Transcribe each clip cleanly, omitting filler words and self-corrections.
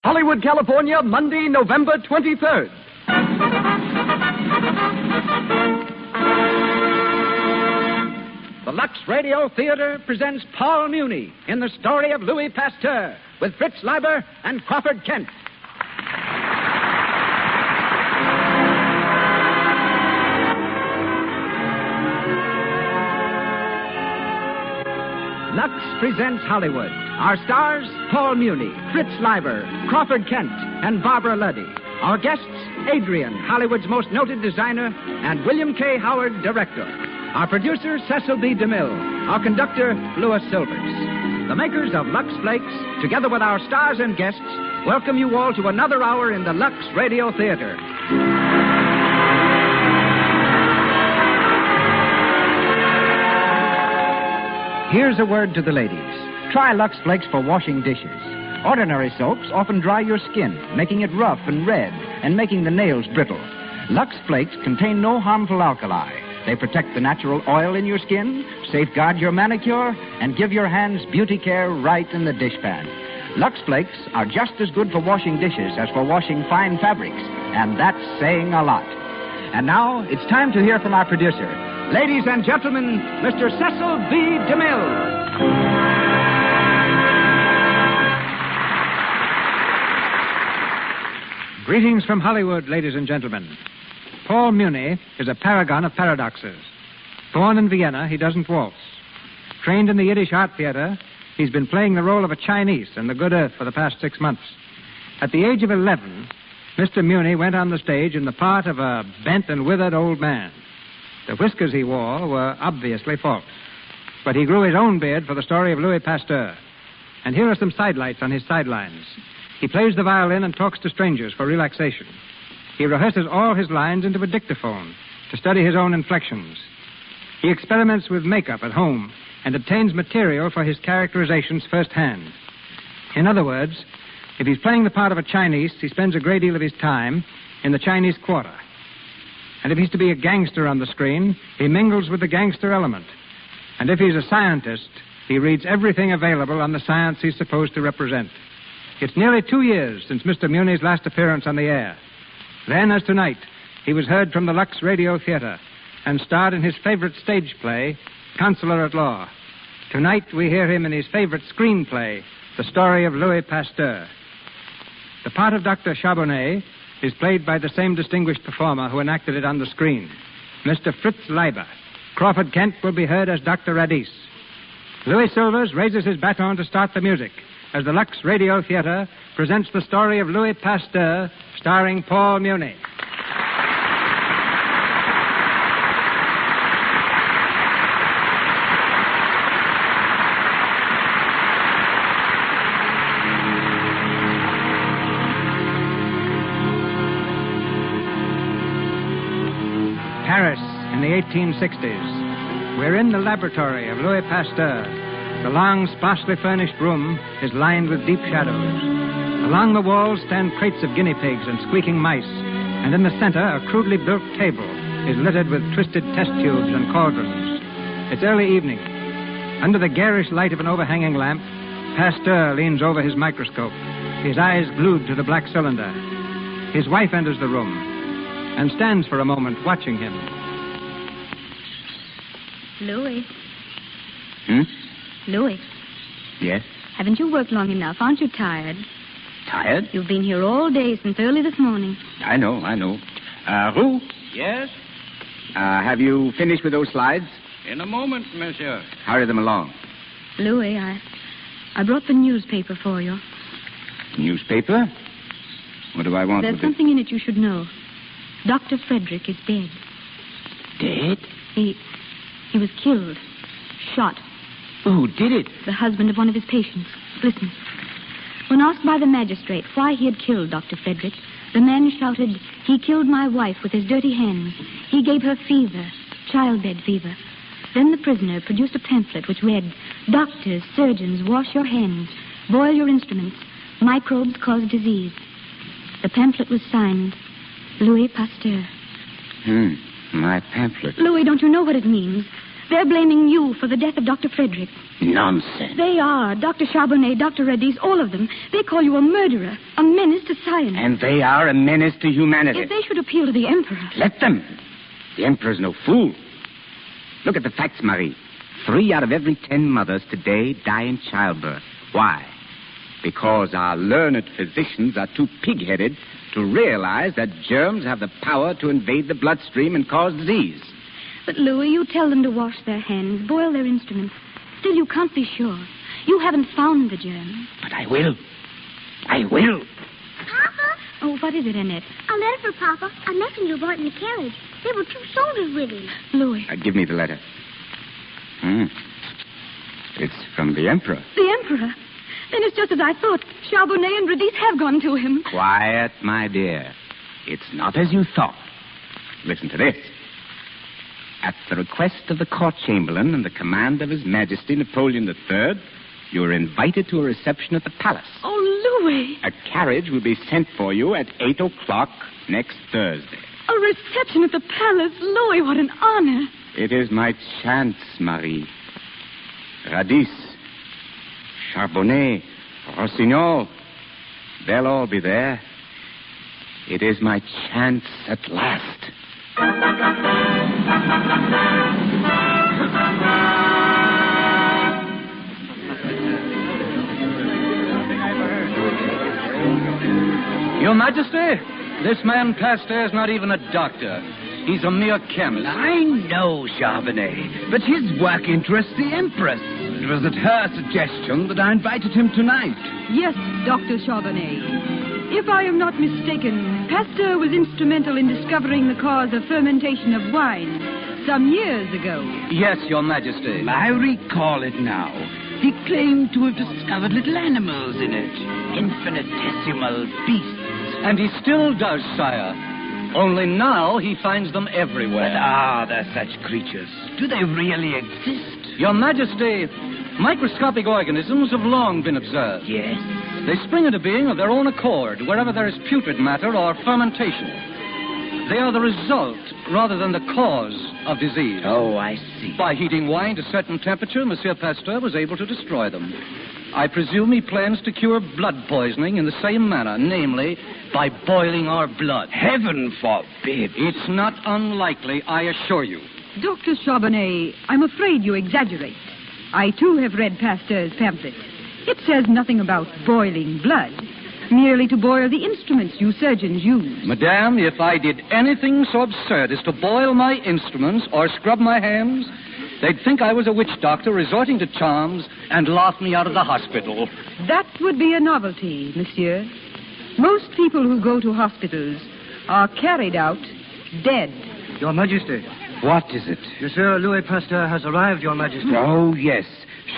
Hollywood, California, Monday, November 23rd. The Lux Radio Theater presents Paul Muni in the story of Louis Pasteur with Fritz Leiber and Crawford Kent. Lux presents Hollywood. Our stars, Paul Muni, Fritz Leiber, Crawford Kent, and Barbara Luddy. Our guests, Adrian, Hollywood's most noted designer, and William K. Howard, director. Our producer, Cecil B. DeMille. Our conductor, Louis Silvers. The makers of Lux Flakes, together with our stars and guests, welcome you all to another hour in the Lux Radio Theater. Here's a word to the ladies. Try Lux Flakes for washing dishes. Ordinary soaps often dry your skin, making it rough and red, and making the nails brittle. Lux Flakes contain no harmful alkali. They protect the natural oil in your skin, safeguard your manicure, and give your hands beauty care right in the dishpan. Lux Flakes are just as good for washing dishes as for washing fine fabrics, and that's saying a lot. And now, it's time to hear from our producer. Ladies and gentlemen, Mr. Cecil B. DeMille. Greetings from Hollywood, ladies and gentlemen. Paul Muni is a paragon of paradoxes. Born in Vienna, he doesn't waltz. Trained in the Yiddish Art Theater, he's been playing the role of a Chinese in The Good Earth for the past 6 months. At the age of 11, Mr. Muni went on the stage in the part of a bent and withered old man. The whiskers he wore were obviously false. But he grew his own beard for the story of Louis Pasteur. And here are some sidelights on his sidelines. He plays the violin and talks to strangers for relaxation. He rehearses all his lines into a dictaphone to study his own inflections. He experiments with makeup at home and obtains material for his characterizations firsthand. In other words, if he's playing the part of a Chinese, he spends a great deal of his time in the Chinese Quarter. And if he's to be a gangster on the screen, he mingles with the gangster element. And if he's a scientist, he reads everything available on the science he's supposed to represent. It's nearly 2 years since Mr. Muni's last appearance on the air. Then, as tonight, he was heard from the Lux Radio Theater and starred in his favorite stage play, Counselor at Law. Tonight, we hear him in his favorite screenplay, The Story of Louis Pasteur. The part of Dr. Charbonnet is played by the same distinguished performer who enacted it on the screen, Mr. Fritz Leiber. Crawford Kent will be heard as Dr. Radice. Louis Silvers raises his baton to start the music as the Lux Radio Theater presents the story of Louis Pasteur, starring Paul Muni. Paris in the 1860s. We're in the laboratory of Louis Pasteur. The long, sparsely furnished room is lined with deep shadows. Along the walls stand crates of guinea pigs and squeaking mice, and in the center, a crudely built table is littered with twisted test tubes and cauldrons. It's early evening. Under the garish light of an overhanging lamp, Pasteur leans over his microscope, his eyes glued to the black cylinder. His wife enters the room and stands for a moment watching him. Louis. Louis. Yes? Haven't you worked long enough? Aren't you tired? Tired? You've been here all day since early this morning. I know. Roux? Yes? Have you finished with those slides? In a moment, monsieur. Hurry them along. Louis, I brought the newspaper for you. Newspaper? What do I want There's with something in it you should know. Dr. Frederick is dead. Dead? He was killed. Shot. Who did it? The husband of one of his patients. Listen. When asked by the magistrate why he had killed Dr. Frederick, the man shouted, "He killed my wife with his dirty hands. He gave her fever, childbed fever." Then the prisoner produced a pamphlet which read, "Doctors, surgeons, wash your hands. Boil your instruments. Microbes cause disease." The pamphlet was signed, Louis Pasteur. My pamphlet. Louis, don't you know what it means? They're blaming you for the death of Dr. Frederick. Nonsense. They are. Dr. Charbonnet, Dr. Radice, all of them. They call you a murderer, a menace. science. And they are a menace to humanity. If they should appeal to the Emperor. Let them. The Emperor's no fool. Look at the facts, Marie. 3 out of every 10 mothers today die in childbirth. Why? Because our learned physicians are too pig-headed to realize that germs have the power to invade the bloodstream and cause disease. But, Louis, you tell them to wash their hands, boil their instruments. Still, you can't be sure. You haven't found the germ. But I will. I will. Papa? Oh, what is it, Annette? A letter for Papa. A messenger brought in the carriage. There were 2 soldiers with him. Louis. Give me the letter. It's from the Emperor. The Emperor? Then it's just as I thought. Charbonnet and Radice have gone to him. Quiet, my dear. It's not as you thought. Listen to this. At the request of the court chamberlain and the command of His Majesty Napoleon III, you are invited to a reception at the palace. Oh, Louis. A carriage will be sent for you at 8 o'clock next Thursday. A reception at the palace. Louis, what an honor. It is my chance, Marie. Radice, Charbonnet, Rossignol, they'll all be there. It is my chance at last. Your Majesty, this man Pasteur is not even a doctor. He's a mere chemist. I know, Charbonnet, but his work interests the Empress. It was at her suggestion that I invited him tonight. Yes, Dr. Charbonnet. If I am not mistaken, Pasteur was instrumental in discovering the cause of fermentation of wine some years ago. Yes, Your Majesty. I recall it now. He claimed to have discovered little animals in it, infinitesimal beasts. And he still does, sire. Only now he finds them everywhere. But are there such creatures? Do they really exist? Your Majesty, microscopic organisms have long been observed. Yes. They spring into being of their own accord wherever there is putrid matter or fermentation. They are the result rather than the cause of disease. Oh, I see. By heating wine to a certain temperature, Monsieur Pasteur was able to destroy them. I presume he plans to cure blood poisoning in the same manner, namely, by boiling our blood. Heaven forbid. It's not unlikely, I assure you. Dr. Charbonnet, I'm afraid you exaggerate. I, too, have read Pasteur's pamphlet. It says nothing about boiling blood, merely to boil the instruments you surgeons use. Madame, if I did anything so absurd as to boil my instruments or scrub my hands, they'd think I was a witch doctor resorting to charms and laugh me out of the hospital. That would be a novelty, monsieur. Most people who go to hospitals are carried out dead. Your Majesty. What is it? Monsieur Louis Pasteur has arrived, Your Majesty. Oh, yes.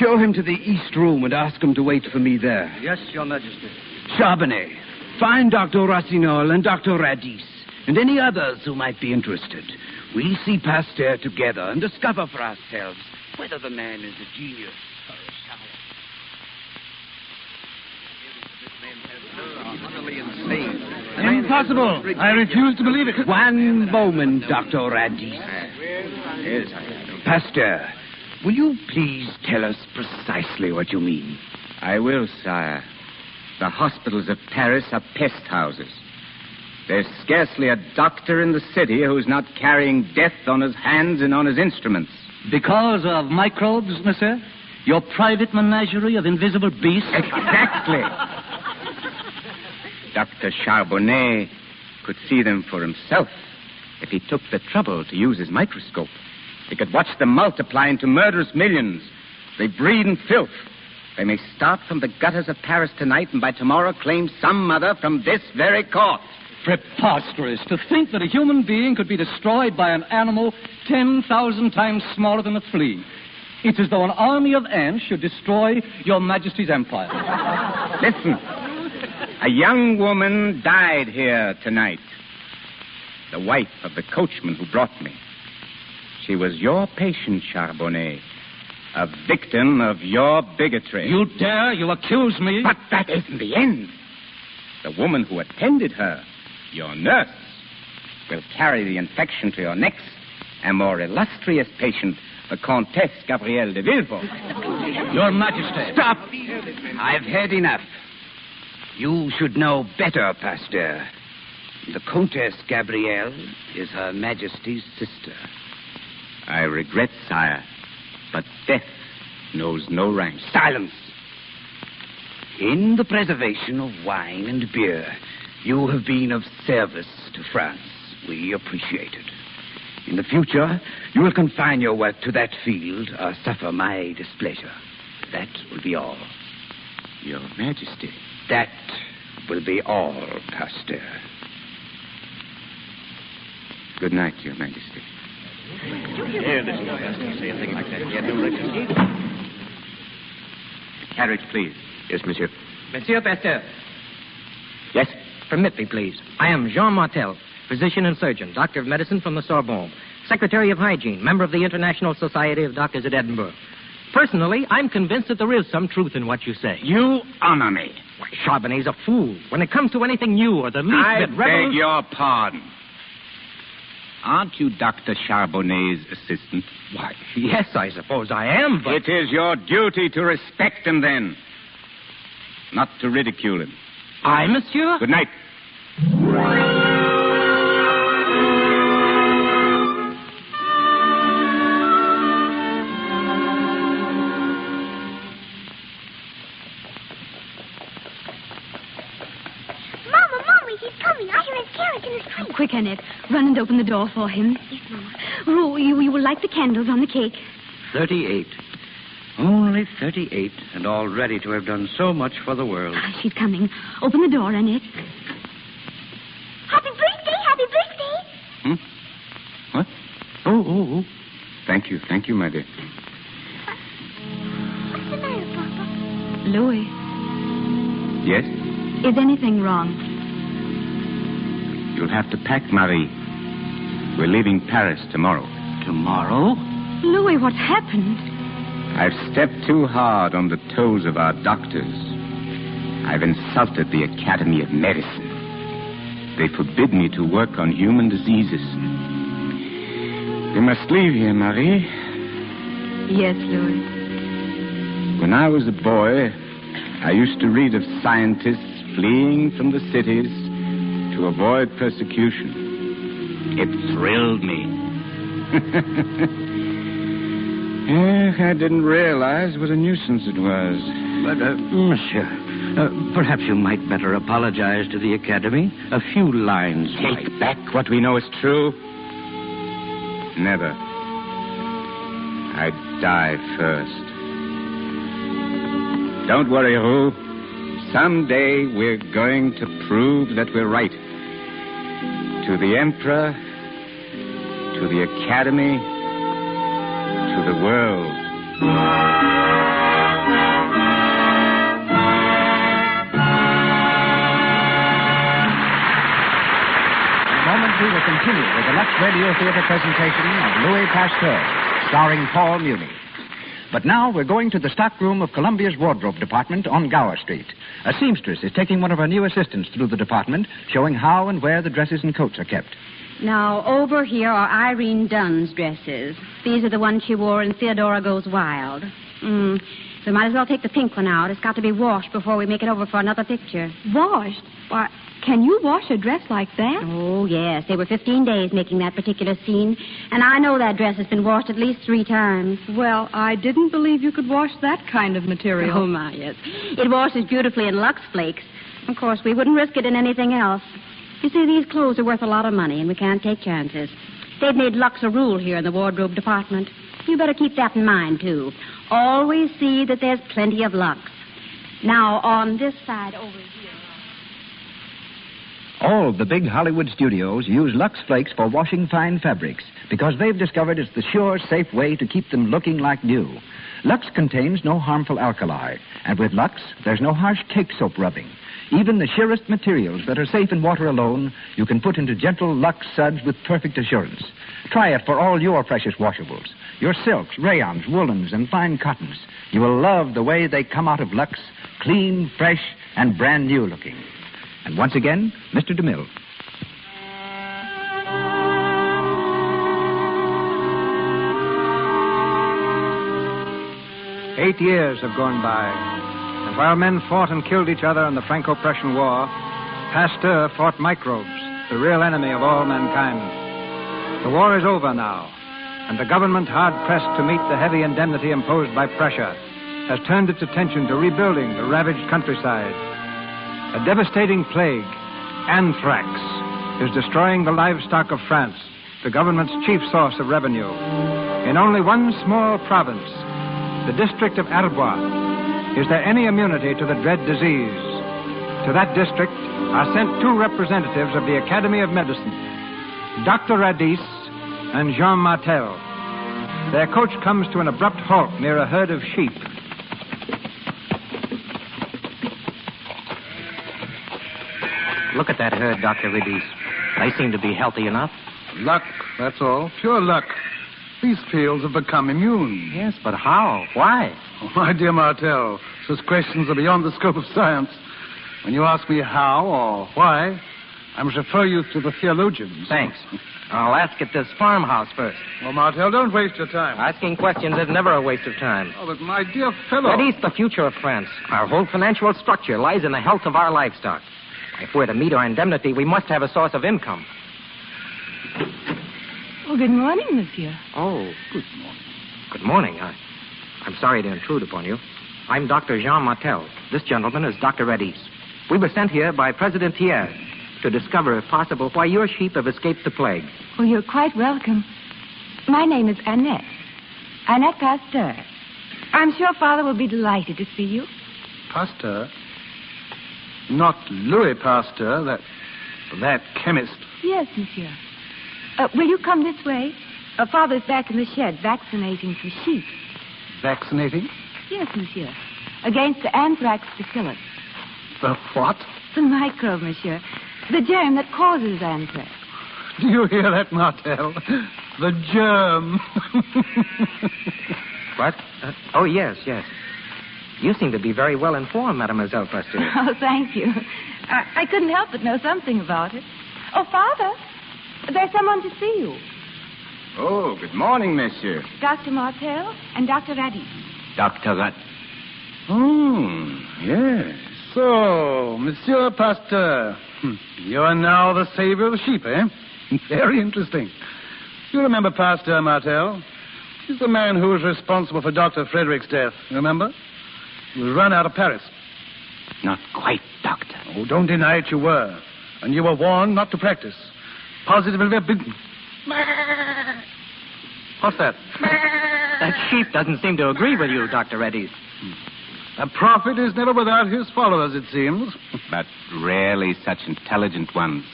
Show him to the East Room and ask him to wait for me there. Yes, Your Majesty. Charbonnet, find Dr. Rossignol and Dr. Radice and any others who might be interested. We'll see Pasteur together and discover for ourselves whether the man is a genius or a charlatan. Impossible. I refuse to believe it. One moment, Dr. Radice. Pasteur, will you please tell us precisely what you mean? I will, sire. The hospitals of Paris are pest houses. There's scarcely a doctor in the city who's not carrying death on his hands and on his instruments. Because of microbes, monsieur? Your private menagerie of invisible beasts? Exactly. Dr. Charbonnet could see them for himself if he took the trouble to use his microscope. He could watch them multiply into murderous millions. They breed in filth. They may start from the gutters of Paris tonight and by tomorrow claim some mother from this very court. Preposterous to think that a human being could be destroyed by an animal 10,000 times smaller than a flea. It's as though an army of ants should destroy Your Majesty's empire. Listen. A young woman died here tonight. The wife of the coachman who brought me. She was your patient, Charbonnet. A victim of your bigotry. You dare? You accuse me? But that isn't the end. The woman who attended her, your nurse, will carry the infection to your next and more illustrious patient, the Comtesse Gabrielle de Villefort. Your Majesty. Stop! I've had enough. You should know better, Pasteur. The Countess Gabrielle is Her Majesty's sister. I regret, sire, but death knows no rank. Silence! In the preservation of wine and beer, you have been of service to France. We appreciate it. In the future, you will confine your work to that field or suffer my displeasure. That will be all. Your Majesty. That will be all, Pasteur. Good night, Your Majesty. Carriage, please. Yes, monsieur. Monsieur Pasteur. Yes? Permit me, please. I am Jean Martel, physician and surgeon, doctor of medicine from the Sorbonne, secretary of hygiene, member of the International Society of Doctors at Edinburgh. Personally, I'm convinced that there is some truth in what you say. You honor me. Why, Charbonnet's a fool. When it comes to anything new or the least I bit beg your pardon. Aren't you Dr. Charbonnet's assistant? Why, yes, I suppose I am, but... It is your duty to respect him, then. Not to ridicule him. I, monsieur? Good night. Quick, Annette. Run and open the door for him. Yes, Mama. Oh, you will light the candles on the cake. 38. Only 38, and all ready to have done so much for the world. She's coming. Open the door, Annette. Happy birthday! Happy birthday! What? Oh. Thank you, my dear. What's the matter, Papa? Louis, Yes? is anything wrong? You'll have to pack, Marie. We're leaving Paris tomorrow. Tomorrow? Louis, what's happened? I've stepped too hard on the toes of our doctors. I've insulted the Academy of Medicine. They forbid me to work on human diseases. We must leave here, Marie. Yes, Louis. When I was a boy, I used to read of scientists fleeing from the cities to avoid persecution. It thrilled me. I didn't realize what a nuisance it was. But, monsieur, perhaps you might better apologize to the Academy. A few lines. Take back what we know is true. Never. I'd die first. Don't worry, Roux. Someday we're going to prove that we're right. To the Emperor, to the Academy, to the world. In a moment, we will continue with the Lux Radio Theater presentation of Louis Pasteur, starring Paul Muni. But now we're going to the stockroom of Columbia's Wardrobe Department on Gower Street. A seamstress is taking one of our new assistants through the department, showing how and where the dresses and coats are kept. Now, over here are Irene Dunn's dresses. These are the ones she wore in Theodora Goes Wild. We might as well take the pink one out. It's got to be washed before we make it over for another picture. Washed? Why, can you wash a dress like that? Oh, yes. They were 15 days making that particular scene. And I know that dress has been washed at least 3 times. Well, I didn't believe you could wash that kind of material. Oh, my, yes. It washes beautifully in Lux Flakes. Of course, we wouldn't risk it in anything else. You see, these clothes are worth a lot of money, and we can't take chances. They've made Lux a rule here in the wardrobe department. You better keep that in mind, too. Always see that there's plenty of Lux. Now, on this side over here... All the big Hollywood studios use Lux Flakes for washing fine fabrics because they've discovered it's the sure, safe way to keep them looking like new. Lux contains no harmful alkali, and with Lux, there's no harsh cake soap rubbing. Even the sheerest materials that are safe in water alone, you can put into gentle Lux suds with perfect assurance. Try it for all your precious washables, your silks, rayons, woolens, and fine cottons. You will love the way they come out of Lux, clean, fresh, and brand new looking. And once again, Mr. DeMille. 8 years have gone by, and While men fought and killed each other in the Franco-Prussian War, Pasteur fought microbes, the real enemy of all mankind. The war is over now, and the government, hard-pressed to meet the heavy indemnity imposed by Prussia, has turned its attention to rebuilding the ravaged countryside. A devastating plague, anthrax, is destroying the livestock of France, the government's chief source of revenue. In only one small province, the district of Arbois, is there any immunity to the dread disease? To that district are sent two representatives of the Academy of Medicine, Dr. Radis and Jean Martel. Their coach comes to an abrupt halt near a herd of sheep. Look at that herd, Dr. Radis. They seem to be healthy enough. Luck, that's all. Pure luck. These fields have become immune. Yes, but how? Why? Oh, my dear Martel, such questions are beyond the scope of science. When you ask me how or why, I must refer you to the theologians. Thanks. I'll ask at this farmhouse first. Well, Martel, don't waste your time. Asking questions is never a waste of time. Oh, but my dear fellow... That is the future of France. Our whole financial structure lies in the health of our livestock. If we're to meet our indemnity, we must have a source of income. Oh, good morning, monsieur. Oh, good morning. Good morning. I'm sorry to intrude upon you. I'm Dr. Jean Martel. This gentleman is Dr. Radis. We were sent here by President Thiers to discover, if possible, why your sheep have escaped the plague. Oh, you're quite welcome. My name is Annette. Annette Pasteur. I'm sure Father will be delighted to see you. Pasteur? Not Louis Pasteur, that chemist. Yes, monsieur. Will you come this way? Father's back in the shed vaccinating some sheep. Vaccinating? Yes, monsieur. Against the anthrax bacillus. The what? The microbe, monsieur. The germ that causes anthrax. Do you hear that, Martel? The germ. What? Oh, yes. You seem to be very well informed, Mademoiselle Pasteur. Oh, thank you. I couldn't help but know something about it. Oh, Father, there's someone to see you. Oh, good morning, monsieur. Dr. Martel and Dr. Radis. Dr. Rat. Yes. So, Monsieur Pasteur, you are now the savior of the sheep, eh? Very interesting. You remember Pasteur, Martel? He's the man who was responsible for Dr. Frederick's death, you remember? He was run out of Paris. Not quite, Doctor. Oh, don't deny it, you were. And you were warned not to practice. Positively forbidden. What's that? That sheep doesn't seem to agree with you, Dr. Radis. A prophet is never without his followers, it seems. But rarely such intelligent ones.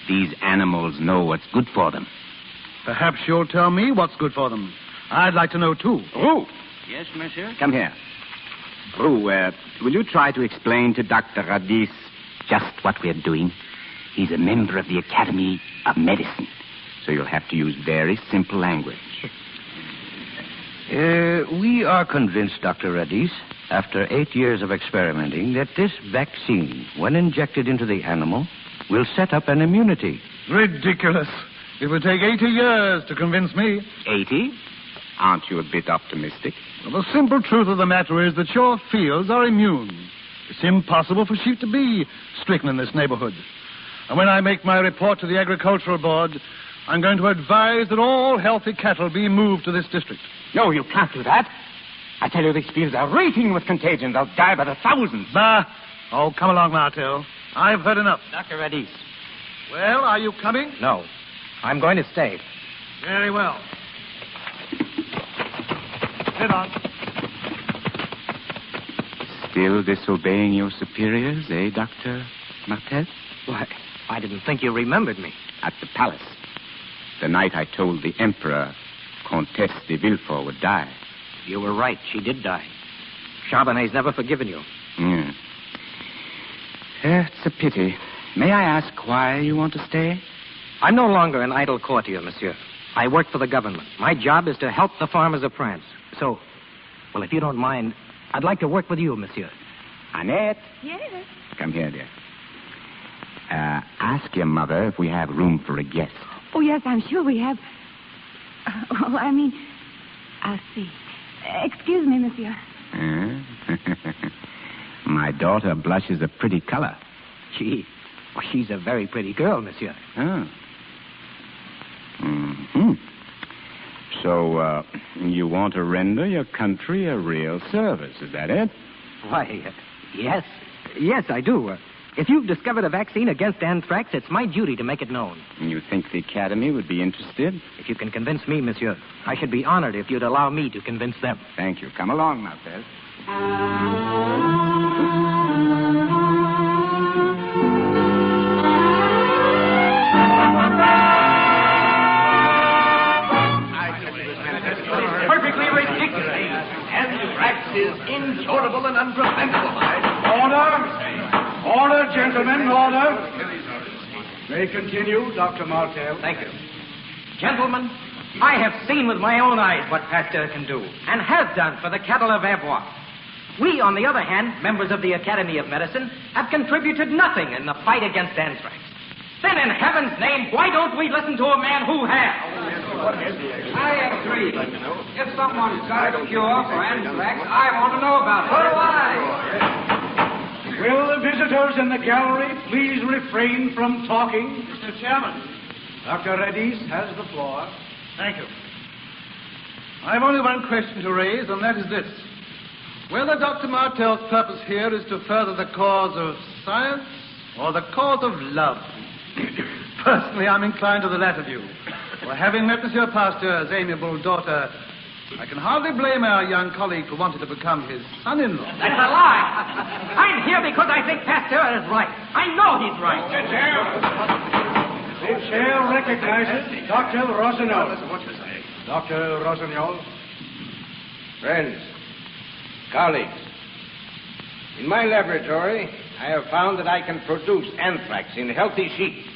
These animals know what's good for them. Perhaps you'll tell me what's good for them. I'd like to know, too. Roux! Yes, monsieur? Come here. Roux, will you try to explain to Dr. Radis just what we're doing? He's a member of the Academy of Medicine, so you'll have to use very simple language. We are convinced, Dr. Radis, after 8 years of experimenting, that this vaccine, when injected into the animal, will set up an immunity. Ridiculous. It would take 80 years to convince me. 80? Aren't you a bit optimistic? Well, the simple truth of the matter is that your fields are immune. It's impossible for sheep to be stricken in this neighborhood. And when I make my report to the Agricultural Board, I'm going to advise that all healthy cattle be moved to this district. No, you can't do that. I tell you, these fields are raging with contagion. They'll die by the thousands. Bah! Oh, come along, Martel. I've heard enough. Dr. Radis. Well, are you coming? No. I'm going to stay. Very well. Sit on. Still disobeying your superiors, eh, Dr. Martel? Why, I didn't think you remembered me. At the palace. The night I told the Emperor Comtesse de Villefort would die. You were right. She did die. Charbonnet's never forgiven you. It's a pity. May I ask why you want to stay? I'm no longer an idle courtier, monsieur. I work for the government. My job is to help the farmers of France. So, well, if you don't mind, I'd like to work with you, monsieur. Annette? Yes. Come here, dear. Ask your mother if we have room for a guest. Oh, yes, I'm sure we have. I'll see. Excuse me, monsieur. My daughter blushes a pretty color. She's a very pretty girl, monsieur. Oh. Mm-hmm. So, you want to render your country a real service, is that it? Why, yes. Yes, I do. If you've discovered a vaccine against anthrax, it's my duty to make it known. You think the Academy would be interested? If you can convince me, monsieur, I should be honored if you'd allow me to convince them. Thank you. Come along, Marcel. Perfectly ridiculous. Anthrax is incurable and unpreventable. Order, gentlemen, order. May continue, Dr. Martel. Thank you. Gentlemen, I have seen with my own eyes what Pasteur can do, and has done for the cattle of Verbois. We, on the other hand, members of the Academy of Medicine, have contributed nothing in the fight against anthrax. Then, in heaven's name, why don't we listen to a man who has? I agree. If someone's got a cure for anthrax, I want to know about it. So do I. Will the visitors in the gallery please refrain from talking? Mr. Chairman. Dr. Redis has the floor. Thank you. I have only one question to raise, and that is this. Whether Dr. Martel's purpose here is to further the cause of science or the cause of love. Personally, I'm inclined to the latter view. For having met Monsieur Pasteur's amiable daughter, I can hardly blame our young colleague for wanting to become his son-in-law. That's a lie. I'm here because I think Pasteur is right. I know he's right. The chair recognizes Dr. Rossignol. Dr. Rossignol. Friends, colleagues, in my laboratory, I have found that I can produce anthrax in healthy sheep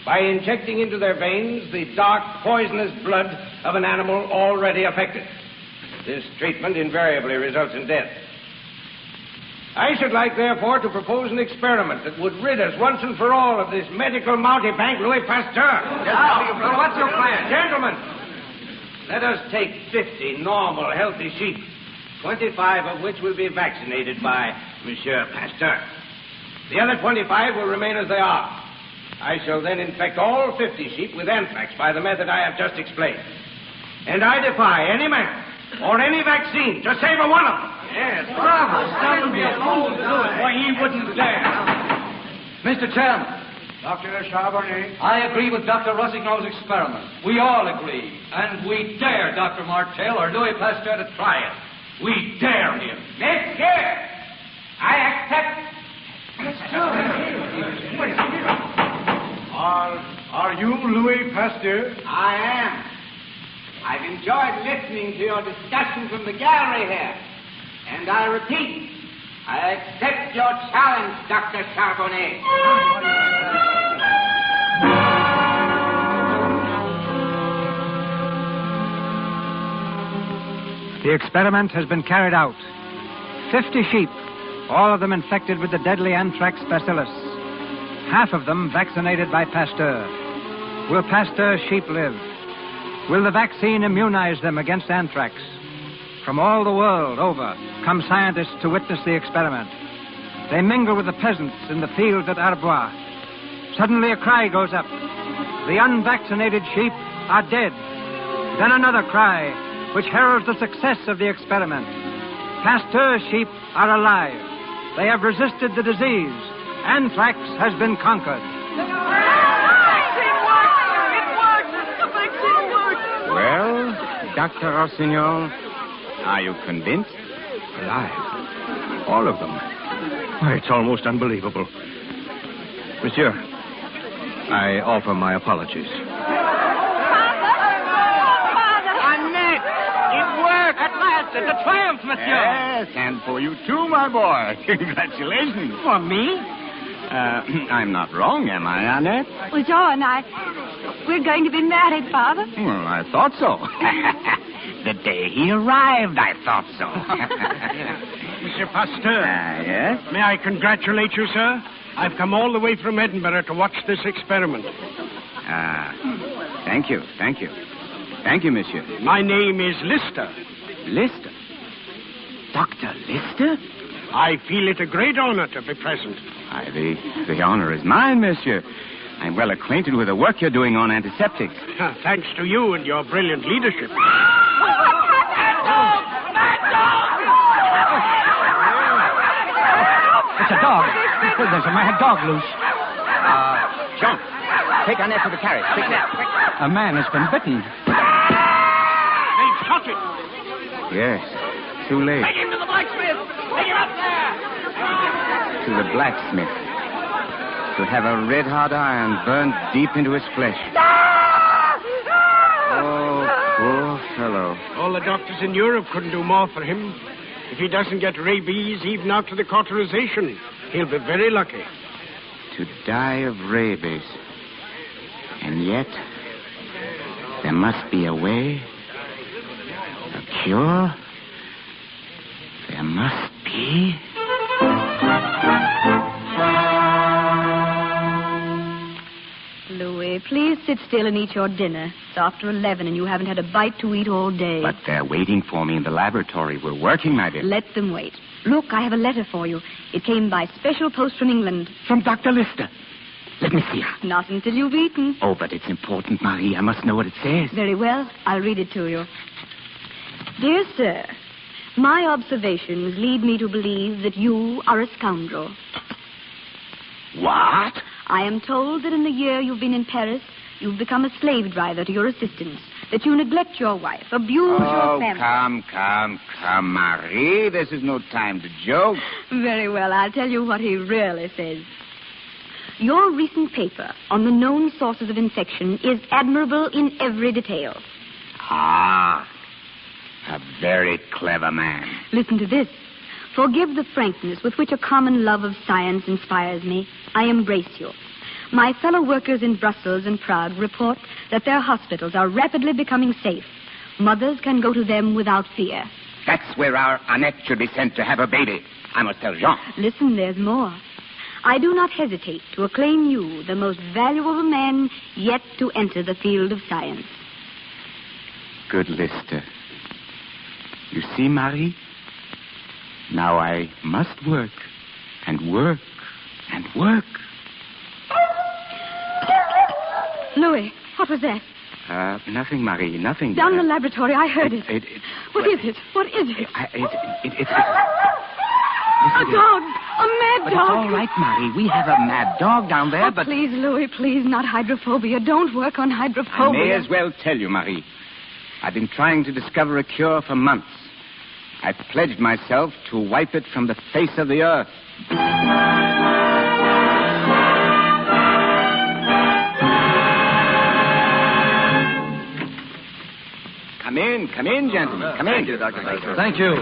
by injecting into their veins the dark, poisonous blood of an animal already affected. This treatment invariably results in death. I should like, therefore, to propose an experiment that would rid us once and for all of this medical mountebank, Louis Pasteur. Well, what's your plan? Gentlemen, let us take 50 normal, healthy sheep, 25 of which will be vaccinated by Monsieur Pasteur. The other 25 will remain as they are. I shall then infect all 50 sheep with anthrax by the method I have just explained. And I defy any man or any vaccine to save a one of them. Yes, bravo. That would be a fool to do it. Why, he wouldn't dare. Mr. Chairman. Dr. Charbonnet. I agree with Dr. Rossignol's experiment. We all agree. And we dare Dr. Martel or Louis Pasteur to try it. We dare him. Monsieur, I accept. Are you Louis Pasteur? I am. I've enjoyed listening to your discussion from the gallery here. And I repeat, I accept your challenge, Dr. Charbonnet. The experiment has been carried out. 50 sheep, all of them infected with the deadly anthrax bacillus. Half of them vaccinated by Pasteur. Will Pasteur's sheep live? Will the vaccine immunize them against anthrax? From all the world over come scientists to witness the experiment. They mingle with the peasants in the fields at Arbois. Suddenly a cry goes up. The unvaccinated sheep are dead. Then another cry, which heralds the success of the experiment. Pasteur's sheep are alive. They have resisted the disease. Anthrax has been conquered. Well, Dr. Rossignol, are you convinced? Alive. All of them. Why, it's almost unbelievable. Monsieur, I offer my apologies. Annette, it worked. At last, it's a triumph, monsieur. Yes, and for you too, my boy. Congratulations. For me? I'm not wrong, am I, Annette? Well, John, we're going to be married, Father. Well, I thought so. The day he arrived, I thought so. Monsieur Pasteur. Yes? May I congratulate you, sir? I've come all the way from Edinburgh to watch this experiment. Thank you. Thank you, monsieur. My name is Lister. Lister? Dr. Lister? I feel it a great honor to be present. The honor is mine, monsieur. I'm well acquainted with the work you're doing on antiseptics. Thanks to you and your brilliant leadership. It's a dog. There's a mad dog loose. Jean, take Annette to the carriage. Quickly. A man has been bitten. They've shot it. Yes, too late. Take him to the blacksmith. Take him up there. To the blacksmith. To have a red-hot iron burned deep into his flesh. Oh, poor fellow. All the doctors in Europe couldn't do more for him. If he doesn't get rabies, even after the cauterization, he'll be very lucky. To die of rabies. And yet, there must be a way. A cure. There must be. Louis, please sit still and eat your dinner. It's after 11 and you haven't had a bite to eat all day. But they're waiting for me in the laboratory. We're working, my dear. Let them wait. Look, I have a letter for you. It came by special post from England. From Dr. Lister. Let me see her. Not until you've eaten. Oh, but it's important, Marie. I must know what it says. Very well. I'll read it to you. Dear sir, my observations lead me to believe that you are a scoundrel. What? I am told that in the year you've been in Paris, you've become a slave driver to your assistants, that you neglect your wife, abuse your family. Come, Marie. This is no time to joke. Very well. I'll tell you what he really says. Your recent paper on the known sources of infection is admirable in every detail. Ah, a very clever man. Listen to this. Forgive the frankness with which a common love of science inspires me. I embrace you. My fellow workers in Brussels and Prague report that their hospitals are rapidly becoming safe. Mothers can go to them without fear. That's where our Annette should be sent to have her baby. I must tell Jean. Listen, there's more. I do not hesitate to acclaim you the most valuable man yet to enter the field of science. Good Lister. You see, Marie? Now I must work and work and work. Louis, what was that? Nothing, Marie, nothing. Down in the laboratory, I heard it. What is it? What is it? It's a dog. A mad but dog. It's all right, Marie. We have a mad dog down there, but... Please, Louis, please, not hydrophobia. Don't work on hydrophobia. I may as well tell you, Marie. I've been trying to discover a cure for months. I've pledged myself to wipe it from the face of the earth. Come in, gentlemen. Come in. Thank you, Dr. Pasteur. Thank you.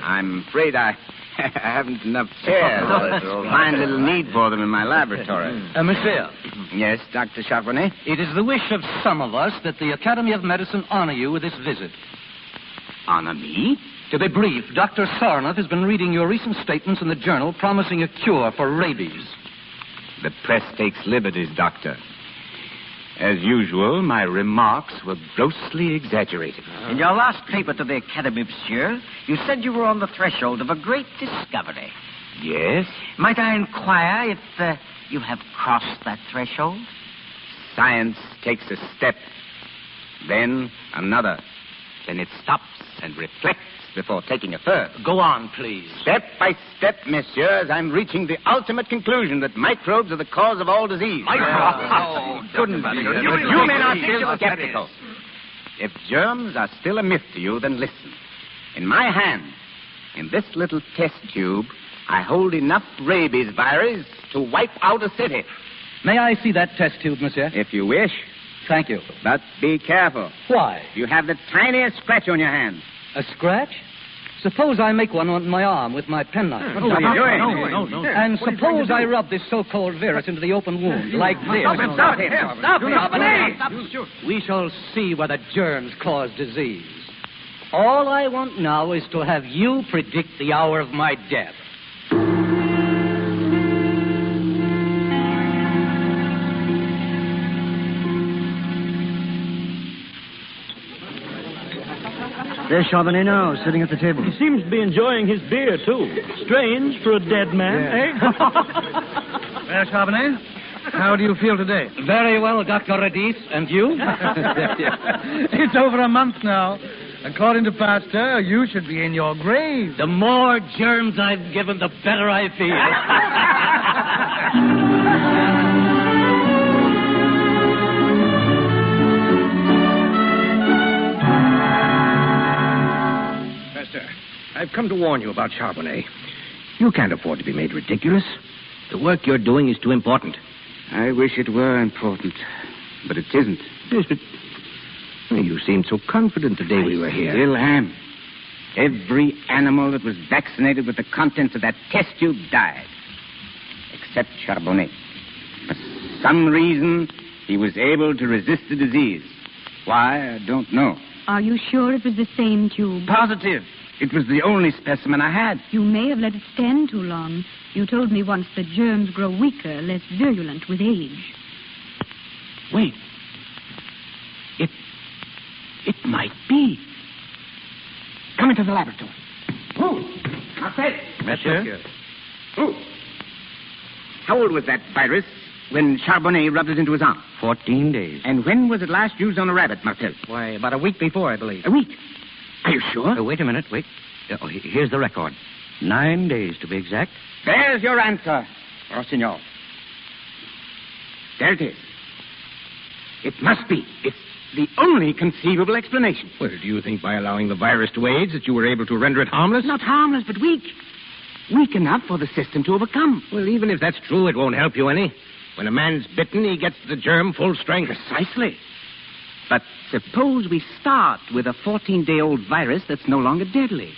I'm afraid I haven't enough chairs. Find little need for them in my laboratory. Monsieur. Yes, Dr. Charbonnet? It is the wish of some of us that the Academy of Medicine honor you with this visit. Honor me? To be brief, Dr. Sarnoff has been reading your recent statements in the journal promising a cure for rabies. The press takes liberties, Doctor. As usual, my remarks were grossly exaggerated. In your last paper to the Academy, monsieur, you said you were on the threshold of a great discovery. Yes? Might I inquire if you have crossed that threshold? Science takes a step, then another. Then it stops and reflects before taking a third. Go on, please. Step by step, messieurs, I'm reaching the ultimate conclusion that microbes are the cause of all disease. Microbes? Couldn't be. You may not feel skeptical. If germs are still a myth to you, then listen. In my hand, in this little test tube, I hold enough rabies virus to wipe out a city. May I see that test tube, monsieur? If you wish. Thank you. But be careful. Why? You have the tiniest scratch on your hand. A scratch? Suppose I make one on my arm with my penknife. What are you doing? No. And suppose I rub this so-called virus into the open wound, like this. Stop him. We shall see whether germs cause disease. All I want now is to have you predict the hour of my death. There's Charbonnet now, sitting at the table. He seems to be enjoying his beer, too. Strange for a dead man, eh? Well, Charbonnet, how do you feel today? Very well, Dr. Redis. And you? It's over a month now. According to Pasteur, you should be in your grave. The more germs I've given, the better I feel. Pasteur, I've come to warn you about Charbonnet. You can't afford to be made ridiculous. The work you're doing is too important. I wish it were important, but it isn't. Yes, but you seemed so confident the day we were here. Still am. Every animal that was vaccinated with the contents of that test tube died, except Charbonnet. For some reason, he was able to resist the disease. Why, I don't know. Are you sure it was the same tube? Positive. It was the only specimen I had. You may have let it stand too long. You told me once that germs grow weaker, less virulent with age. Wait. It might be. Come into the laboratory. Oh, Marcel. Monsieur? Oh. How old was that virus when Charbonnet rubbed it into his arm? 14 days. And when was it last used on a rabbit, Marcel? Why, about a week before, I believe. A week? Are you sure? Wait a minute, wait. Here's the record. 9 days, to be exact. There's your answer, Rossignol. There it is. It must be. It's the only conceivable explanation. Well, do you think by allowing the virus to AIDS that you were able to render it harmless? Not harmless, but weak. Weak enough for the system to overcome. Well, even if that's true, it won't help you any. When a man's bitten, he gets the germ full strength. Precisely. But suppose we start with a 14-day-old virus that's no longer deadly.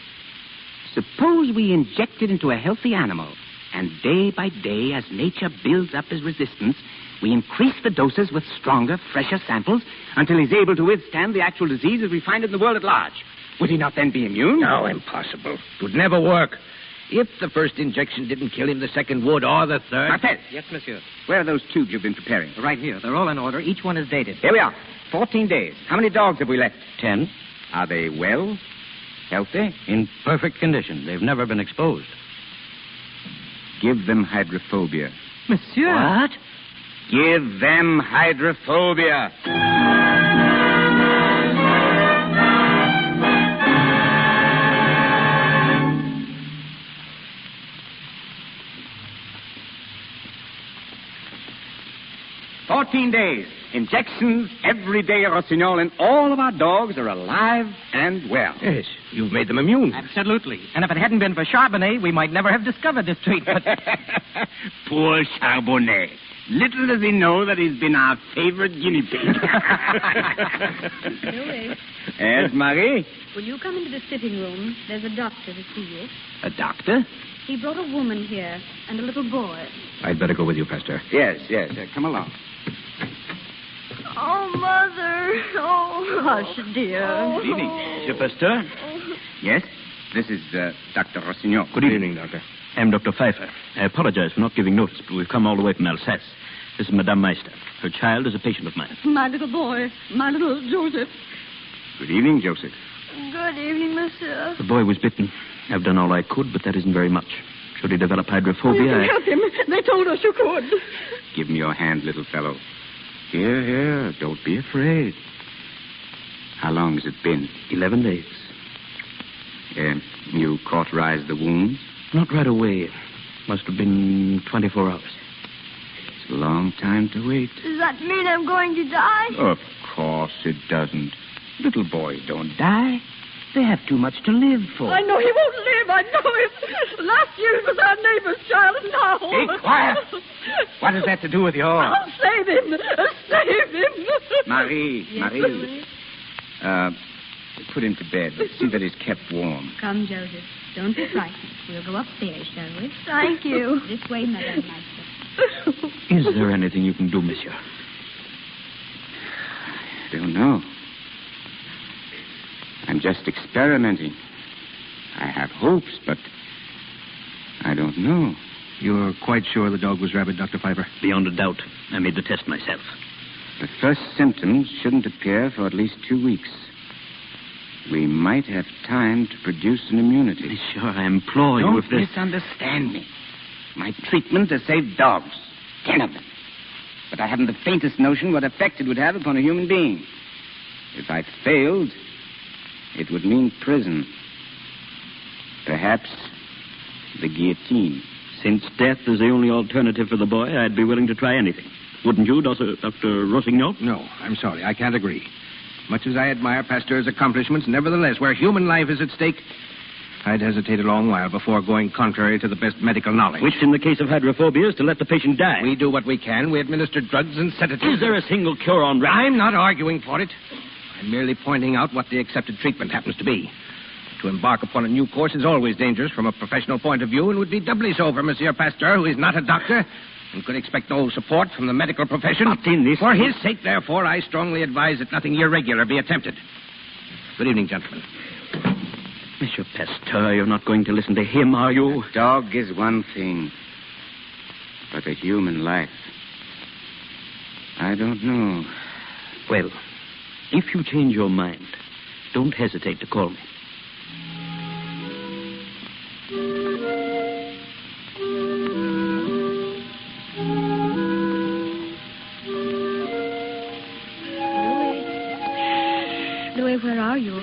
Suppose we inject it into a healthy animal, and day by day, as nature builds up his resistance, we increase the doses with stronger, fresher samples until he's able to withstand the actual disease as we find it in the world at large. Would he not then be immune? No, impossible. It would never work. If the first injection didn't kill him, the second would, or the third. Marcel. Yes, monsieur. Where are those tubes you've been preparing? Right here. They're all in order. Each one is dated. Here we are. 14 days. How many dogs have we left? 10. Are they well? Healthy? In perfect condition. They've never been exposed. Give them hydrophobia. Monsieur. What? Give them hydrophobia. 14 days. Injections every day, Rossignol, and all of our dogs are alive and well. Yes, you've made them immune. Absolutely. And if it hadn't been for Charbonnet, we might never have discovered this treatment. Poor Charbonnet. Little does he know that he's been our favorite guinea pig. Louis, Yes, Marie? will you come into the sitting room? There's a doctor to see you. A doctor? He brought a woman here and a little boy. I'd better go with you, Pasteur. Yes. Come along. Oh, Mother. Oh, Hush, dear. Good evening. Monsieur Pasteur? Yes? This is Dr. Rossignol. Good evening, Doctor. I'm Dr. Pfeiffer. I apologize for not giving notice, but we've come all the way from Alsace. This is Madame Meister. Her child is a patient of mine. My little boy. My little Joseph. Good evening, Joseph. good evening, monsieur. The boy was bitten. I've done all I could, but that isn't very much. Should he develop hydrophobia, You can help him. They told us you could. Give me your hand, little fellow. Here. Don't be afraid. How long has it been? 11 days. You cauterized the wound? Not right away. Must have been 24 hours. It's a long time to wait. Does that mean I'm going to die? Of course it doesn't. Little boys don't die. They have too much to live for. I know he won't live. I know it. Last year it was our neighbor's child, and now... Be quiet. What has that to do with yours? I'll save him. Save him. Marie. Yes, Louis? Put him to bed. See that he's kept warm. Come, Joseph. Don't be frightened. We'll go upstairs, shall we? Thank you. This way, Madame Meister. Is there anything you can do, monsieur? I don't know. I'm just experimenting. I have hopes, but I don't know. You're quite sure the dog was rabid, Dr. Pfeiffer? Beyond a doubt. I made the test myself. The first symptoms shouldn't appear for at least 2 weeks. we might have time to produce an immunity. Monsieur, I implore you, Don't if this... misunderstand me. My treatment has saved dogs. 10 of them. But I haven't the faintest notion what effect it would have upon a human being. If I failed, it would mean prison. Perhaps the guillotine. Since death is the only alternative for the boy, I'd be willing to try anything. Wouldn't you, Dr. Rossignol? No, I'm sorry. I can't agree. Much as I admire Pasteur's accomplishments, nevertheless, where human life is at stake, I'd hesitate a long while before going contrary to the best medical knowledge. Which, in the case of hydrophobia, is to let the patient die. We do what we can. We administer drugs and sedatives. Is there a single cure on rats? I'm not arguing for it. I'm merely pointing out what the accepted treatment happens to be. To embark upon a new course is always dangerous from a professional point of view and would be doubly so for Monsieur Pasteur, who is not a doctor and could expect no support from the medical profession. Not in this... For his sake, therefore, I strongly advise that nothing irregular be attempted. Good evening, gentlemen. Monsieur Pasteur, you're not going to listen to him, are you? A dog is one thing, but a human life, I don't know. Well, if you change your mind, don't hesitate to call me. Louis, where are you?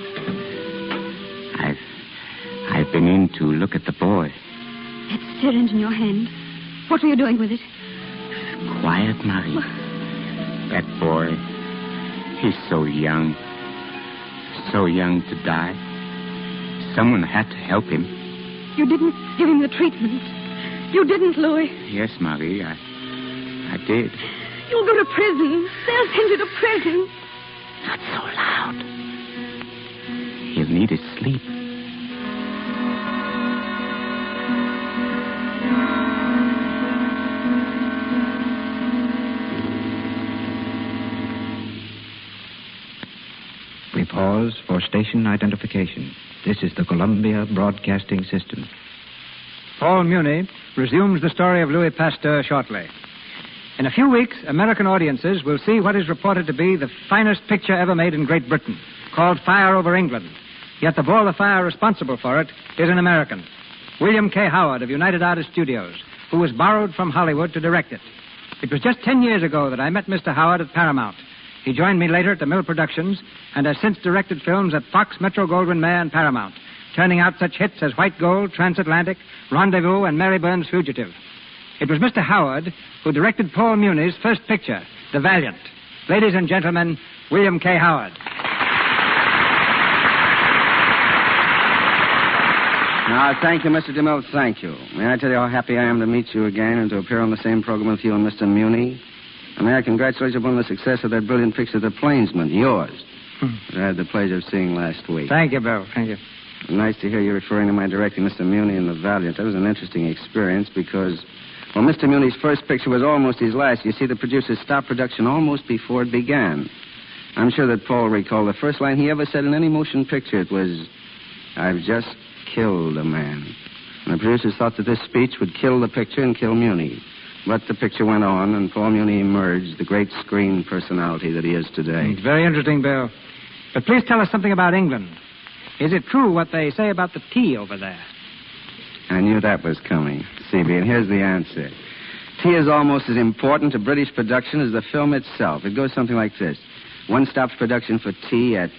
I've been in to look at the boy. That syringe in your hand. What were you doing with it? Quiet, Marie. That boy, he's so young. So young to die. Someone had to help him. You didn't give him the treatment. You didn't, Louis. Yes, Marie, I did. You'll go to prison. They'll send you to prison. Not so loud. He'll need his sleep. We pause for station identification. This is the Columbia Broadcasting System. Paul Muni resumes the story of Louis Pasteur shortly. In a few weeks, American audiences will see what is reported to be the finest picture ever made in Great Britain, called Fire Over England. Yet the ball of fire responsible for it is an American, William K. Howard of United Artists Studios, who was borrowed from Hollywood to direct it. It was just 10 years ago that I met Mr. Howard at Paramount. He joined me later at the Mill Productions and has since directed films at Fox, Metro-Goldwyn-Mayer, and Paramount, turning out such hits as White Gold, Transatlantic, Rendezvous, and Mary Burns' Fugitive. It was Mr. Howard who directed Paul Muni's first picture, The Valiant. Ladies and gentlemen, William K. Howard. Now, thank you, Mr. DeMille, thank you. May I tell you how happy I am to meet you again and to appear on the same program with you and Mr. Muni? And may I congratulate you upon the success of that brilliant picture, The Plainsman, yours, that I had the pleasure of seeing last week. Thank you, Bill. Thank you. Nice to hear you referring to my directing Mr. Muni in The Valiant. That was an interesting experience because, well, Mr. Muni's first picture was almost his last. You see, the producers stopped production almost before it began. I'm sure that Paul recalled the first line he ever said in any motion picture. It was, "I've just killed a man." And the producers thought that this speech would kill the picture and kill Muni. But the picture went on, and Paul Muni emerged, the great screen personality that he is today. It's very interesting, Bill. But please tell us something about England. Is it true what they say about the tea over there? I knew that was coming, C.B., and here's the answer. Tea is almost as important to British production as the film itself. It goes something like this. One stops production for tea at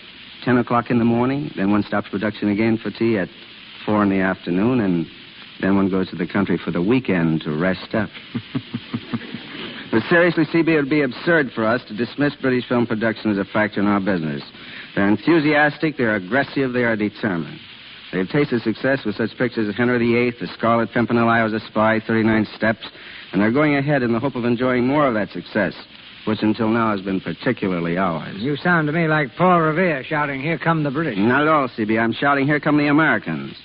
10 o'clock in the morning, then one stops production again for tea at 4 in the afternoon, and then one goes to the country for the weekend to rest up. But seriously, C.B., it would be absurd for us to dismiss British film production as a factor in our business. They're enthusiastic, they're aggressive, they are determined. They've tasted success with such pictures as Henry VIII, The Scarlet Pimpernel, I Was a Spy, 39 Steps, and they're going ahead in the hope of enjoying more of that success, which until now has been particularly ours. You sound to me like Paul Revere shouting, "Here come the British." Not at all, C.B. I'm shouting, "Here come the Americans."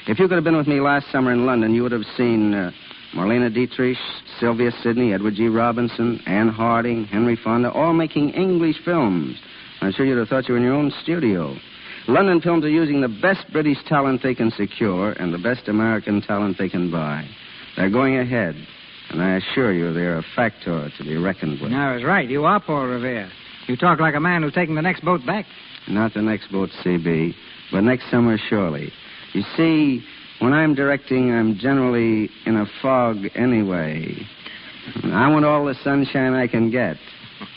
If you could have been with me last summer in London, you would have seen Marlene Dietrich, Sylvia Sidney, Edward G. Robinson, Anne Harding, Henry Fonda, all making English films. I'm sure you'd have thought you were in your own studio. London films are using the best British talent they can secure and the best American talent they can buy. They're going ahead, and I assure you they're a factor to be reckoned with. I was right. You are Paul Revere. You talk like a man who's taking the next boat back. Not the next boat, C.B. but next summer, surely. You see, when I'm directing, I'm generally in a fog anyway. I want all the sunshine I can get.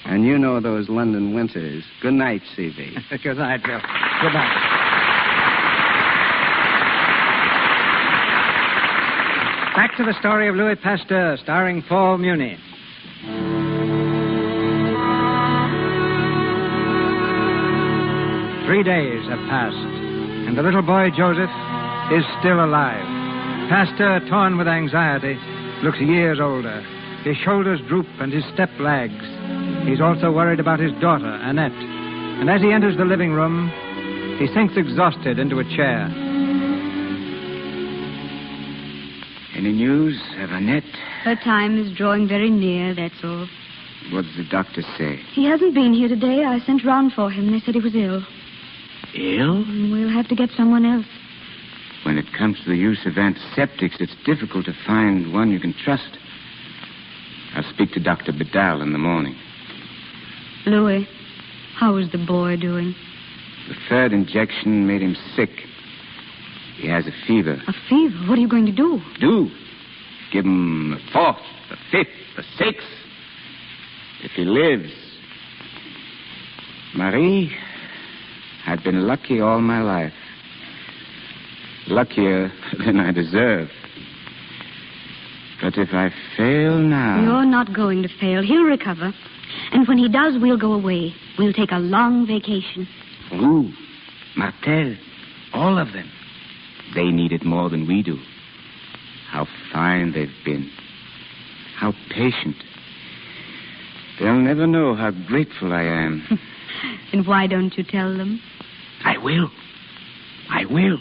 And you know those London winters. Good night, C.B. Good night, Bill. Good night. Back to the story of Louis Pasteur, starring Paul Muni. 3 days have passed, and the little boy Joseph is still alive. Pasteur, torn with anxiety, looks years older. His shoulders droop and his step lags. He's also worried about his daughter, Annette. And as he enters the living room, he sinks exhausted into a chair. Any news of Annette? Her time is drawing very near, that's all. What does the doctor say? He hasn't been here today. I sent round for him. They said he was ill. Ill? We'll have to get someone else. When it comes to the use of antiseptics, it's difficult to find one you can trust. I'll speak to Dr. Bedell in the morning. Louis, how is the boy doing? The third injection made him sick. He has a fever. A fever? What are you going to do? Do? Give him a fourth, a fifth, a sixth. If he lives. Marie, I've been lucky all my life. Luckier than I deserve. But if I fail now... You're not going to fail. He'll recover. And when he does, we'll go away. We'll take a long vacation. Roux, Martel, all of them. They need it more than we do. How fine they've been. How patient. They'll never know how grateful I am. And why don't you tell them? I will. I will.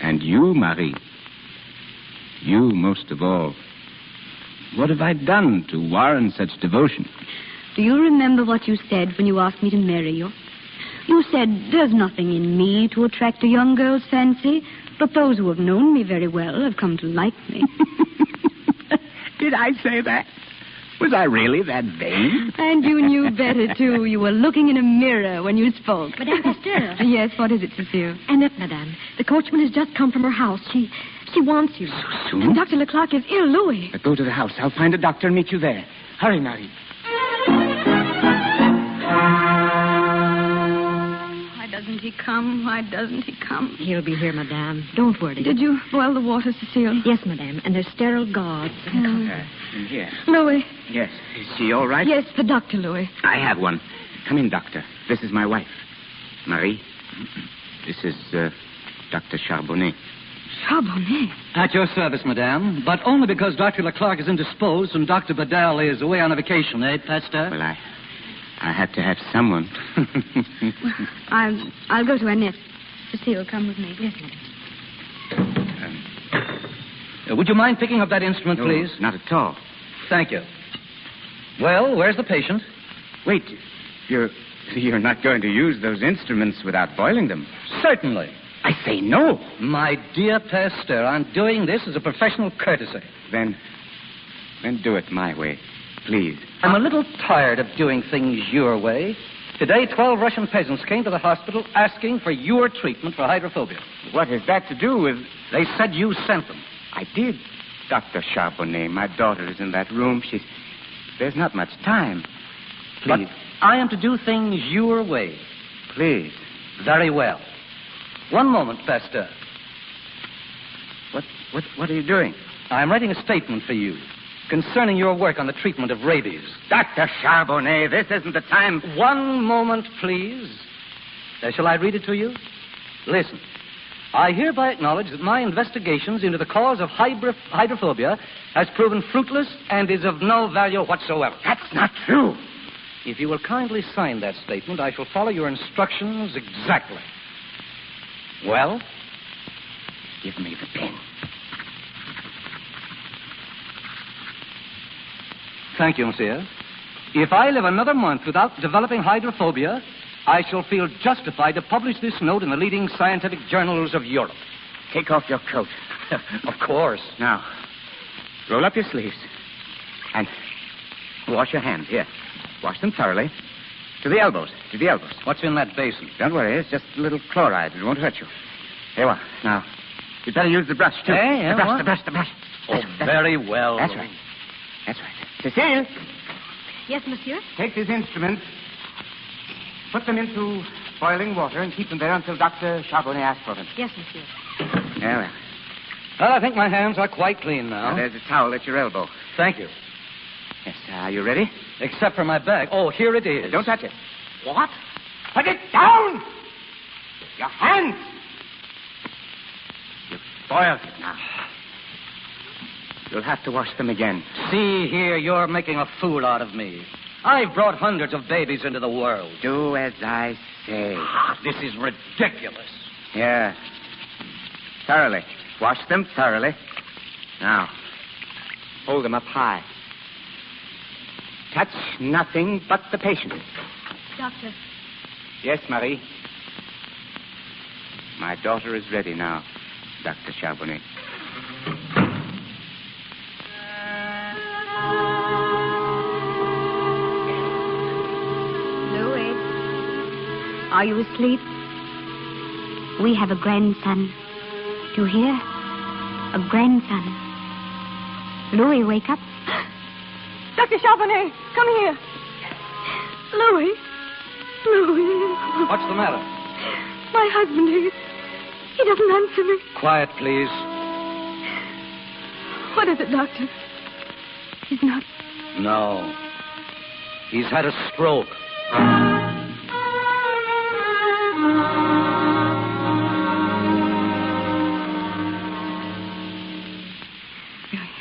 And you, Marie. You most of all. What have I done to warrant such devotion? Do you remember what you said when you asked me to marry you? You said, there's nothing in me to attract a young girl's fancy, but those who have known me very well have come to like me. Did I say that? Was I really that vain? And you knew better, too. You were looking in a mirror when you spoke. Madame Pasteur. Yes, what is it, Cecile? Annette, madame. The coachman has just come from her house. She wants you. So soon? And Dr. Leclerc is ill, Louis. Go to the house. I'll find a doctor and meet you there. Hurry, Marie. Why doesn't he come? Why doesn't he come? He'll be here, madame. Don't worry. Did you boil the water, Cecile? Yes, madame. And there's sterile gauze. In here. Louis. Yes. Is she all right? Yes, the doctor, Louis. I have one. Come in, doctor. This is my wife. Marie. This is Dr. Charbonnet. Charbonnet? At your service, madame, but only because Dr. Leclerc is indisposed and Dr. Bedell is away on a vacation, eh, Pasteur? Well, I had to have someone. I'll go to Annette. Cecile, come with me. Yes, madame. Would you mind picking up that instrument, please? Not at all. Thank you. Well, where's the patient? Wait, you're not going to use those instruments without boiling them? Certainly. I say no. My dear Pasteur, I'm doing this as a professional courtesy. Then do it my way, please. I'm a little tired of doing things your way. Today, 12 Russian peasants came to the hospital asking for your treatment for hydrophobia. What has that to do with... They said you sent them. I did. Dr. Charbonnet, my daughter is in that room. There's not much time. Please. But I am to do things your way. Please. Very well. One moment, Pasteur. What are you doing? I'm writing a statement for you concerning your work on the treatment of rabies. Dr. Charbonnet, this isn't the time. One moment, please. Shall I read it to you? Listen. I hereby acknowledge that my investigations into the cause of hydrophobia has proven fruitless and is of no value whatsoever. That's not true. If you will kindly sign that statement, I shall follow your instructions exactly. Well? Give me the pen. Thank you, monsieur. If I live another month without developing hydrophobia, I shall feel justified to publish this note in the leading scientific journals of Europe. Take off your coat. Of course. Now, roll up your sleeves. And wash your hands. Here. Wash them thoroughly. To the elbows. To the elbows. What's in that basin? Don't worry. It's just a little chloride. It won't hurt you. There you are. Now, you'd better use the brush, too. Yeah, the brush. Oh, very well. That's right. That's right. Cecile, Yes, monsieur? take these instruments. Put them into boiling water and keep them there until Dr. Charbonnet asks for them. Yes, monsieur. There we are. Well, I think my hands are quite clean now. Now, there's a towel at your elbow. Thank you. Yes, are you ready? Except for my bag. Oh, here it is. Don't touch it. What? Put it down! Your hands! You've boiled it now. You'll have to wash them again. See here, you're making a fool out of me. I've brought hundreds of babies into the world. Do as I say. This is ridiculous. Yeah. Thoroughly. Wash them thoroughly. Now, hold them up high. Touch nothing but the patient. Doctor. Yes, Marie. My daughter is ready now, Dr. Charbonnet. Louis, are you asleep? We have a grandson. Do you hear? A grandson. Louis, wake up. Dr. Charbonnet, come here. Louis. What's the matter? My husband, he doesn't answer me. Quiet, please. What is it, Doctor? He's not. No. He's had a stroke.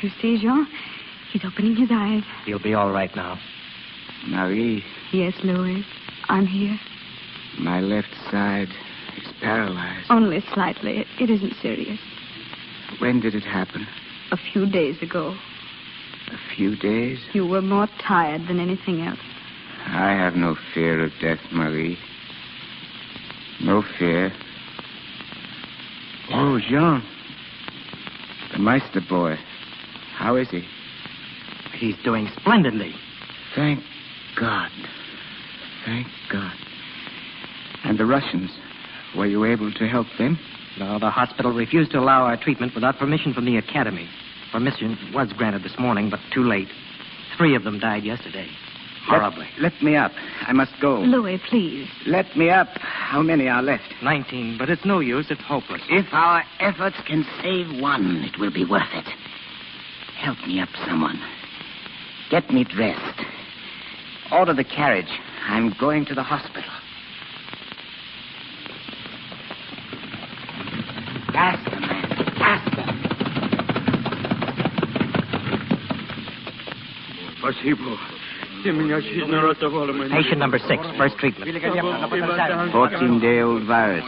You see, Jean? He's opening his eyes. He'll be all right now. Marie, Yes, Louis. I'm here. my left side is paralyzed. Only slightly. It isn't serious. When did it happen? A few days ago. A few days? You were more tired than anything else. I have no fear of death, Marie. No fear. Oh, Jean. The Meister boy. How is he? He's doing splendidly. Thank God. Thank God. And the Russians, were you able to help them? No, the hospital refused to allow our treatment without permission from the academy. Permission was granted this morning, but too late. 3 of them died yesterday. Horribly. Let me up. I must go. Louis, please. Let me up. How many are left? 19, but it's no use. It's hopeless. If our efforts can save one, it will be worth it. Help me up, someone. Get me dressed. Order the carriage. I'm going to the hospital. Faster, man. Faster. Спасибо. Ты меня сильно ратовала, моя Patient number 6, first treatment. 14-day-old virus.